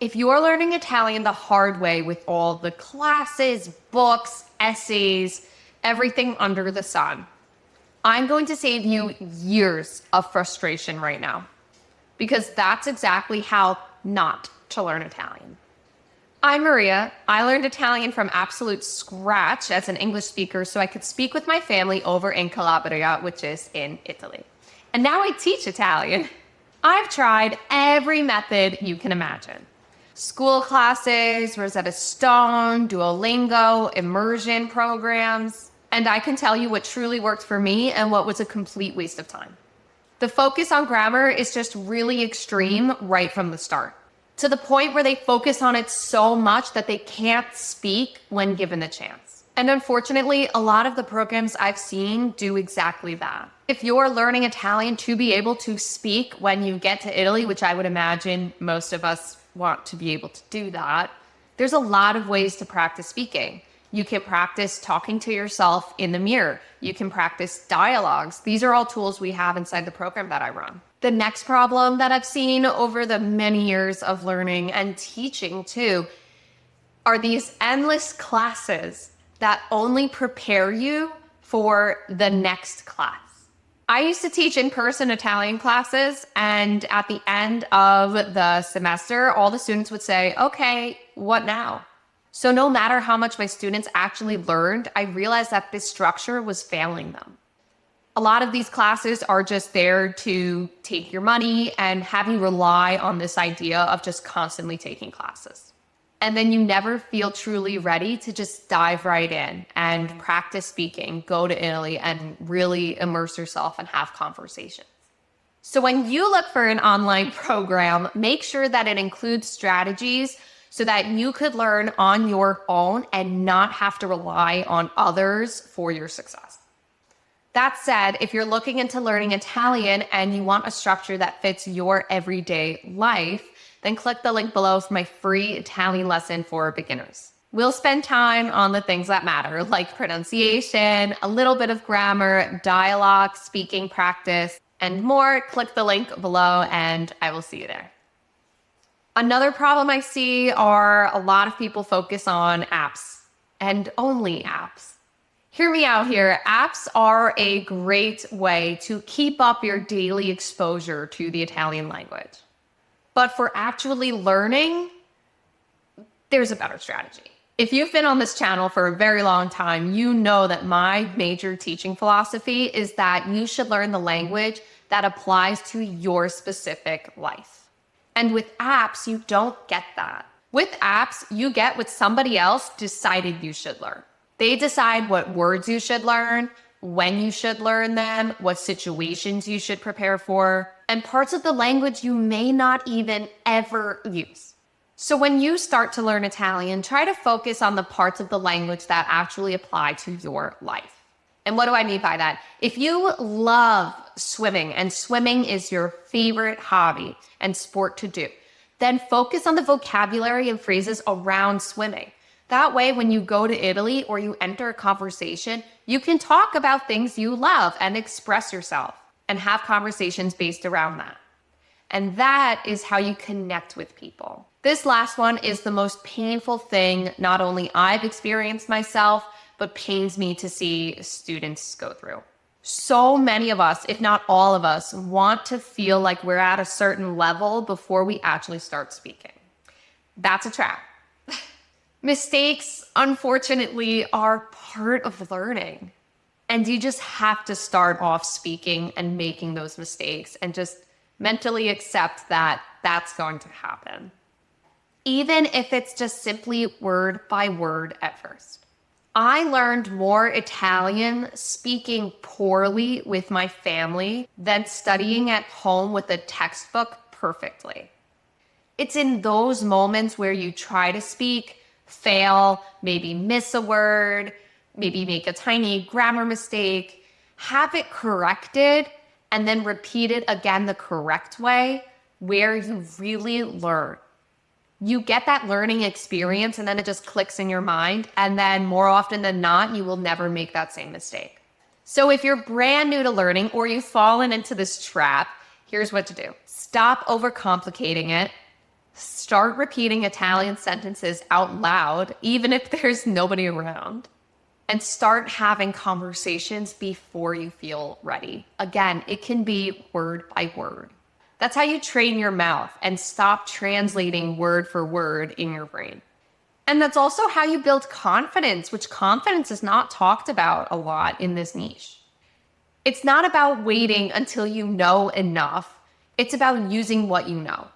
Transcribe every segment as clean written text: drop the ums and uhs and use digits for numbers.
If you're learning Italian the hard way with all the classes, books, essays, everything under the sun, I'm going to save you years of frustration right now, because that's exactly how not to learn Italian. I'm Maria. I learned Italian from absolute scratch as an English speaker so I could speak with my family over in Calabria, which is in Italy. And now I teach Italian. I've tried every method you can imagine. School classes, Rosetta Stone, Duolingo, immersion programs, and I can tell you what truly worked for me and what was a complete waste of time. The focus on grammar is just really extreme right from the start, to the point where they focus on it so much that they can't speak when given the chance. And unfortunately, a lot of the programs I've seen do exactly that. If you're learning Italian to be able to speak when you get to Italy, which I would imagine most of us want to be able to do that, there's a lot of ways to practice speaking. You can practice talking to yourself in the mirror. You can practice dialogues. These are all tools we have inside the program that I run. The next problem that I've seen over the many years of learning and teaching too are these endless classes that only prepare you for the next class. I used to teach in-person Italian classes, and at the end of the semester, all the students would say, okay, what now? So no matter how much my students actually learned, I realized that this structure was failing them. A lot of these classes are just there to take your money and have you rely on this idea of just constantly taking classes. And then you never feel truly ready to just dive right in and practice speaking, go to Italy and really immerse yourself and have conversations. So when you look for an online program, make sure that it includes strategies so that you could learn on your own and not have to rely on others for your success. That said, if you're looking into learning Italian and you want a structure that fits your everyday life, then click the link below for my free Italian lesson for beginners. We'll spend time on the things that matter, like pronunciation, a little bit of grammar, dialogue, speaking practice, and more. Click the link below and I will see you there. Another problem I see are a lot of people focus on apps and only apps. Hear me out here. Apps are a great way to keep up your daily exposure to the Italian language. But for actually learning, there's a better strategy. If you've been on this channel for a very long time, you know that my major teaching philosophy is that you should learn the language that applies to your specific life. And with apps, you don't get that. With apps, you get what somebody else decided you should learn. They decide what words you should learn, when you should learn them, what situations you should prepare for, and parts of the language you may not even ever use. So when you start to learn Italian, try to focus on the parts of the language that actually apply to your life. And what do I mean by that? If you love swimming and swimming is your favorite hobby and sport to do, then focus on the vocabulary and phrases around swimming. That way, when you go to Italy or you enter a conversation, you can talk about things you love and express yourself and have conversations based around that. And that is how you connect with people. This last one is the most painful thing not only I've experienced myself, but pains me to see students go through. So many of us, if not all of us, want to feel like we're at a certain level before we actually start speaking. That's a trap. Mistakes, unfortunately, are part of learning. And you just have to start off speaking and making those mistakes and just mentally accept that that's going to happen. Even if it's just simply word by word at first. I learned more Italian speaking poorly with my family than studying at home with a textbook perfectly. It's in those moments where you try to speak, fail, maybe miss a word, maybe make a tiny grammar mistake, have it corrected, and then repeat it again the correct way where you really learn. You get that learning experience and then it just clicks in your mind. And then more often than not, you will never make that same mistake. So if you're brand new to learning or you've fallen into this trap, here's what to do. Stop overcomplicating it. Start repeating Italian sentences out loud, even if there's nobody around. And start having conversations before you feel ready. Again, it can be word by word. That's how you train your mouth and stop translating word for word in your brain. And that's also how you build confidence, which confidence is not talked about a lot in this niche. It's not about waiting until you know enough. It's about using what you know.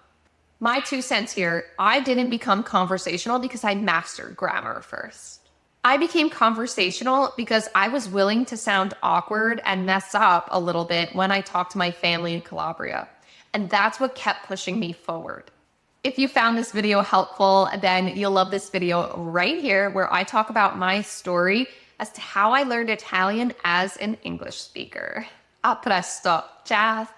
My 2 cents here, I didn't become conversational because I mastered grammar first. I became conversational because I was willing to sound awkward and mess up a little bit when I talked to my family in Calabria. And that's what kept pushing me forward. If you found this video helpful, then you'll love this video right here where I talk about my story as to how I learned Italian as an English speaker. A presto. Ciao.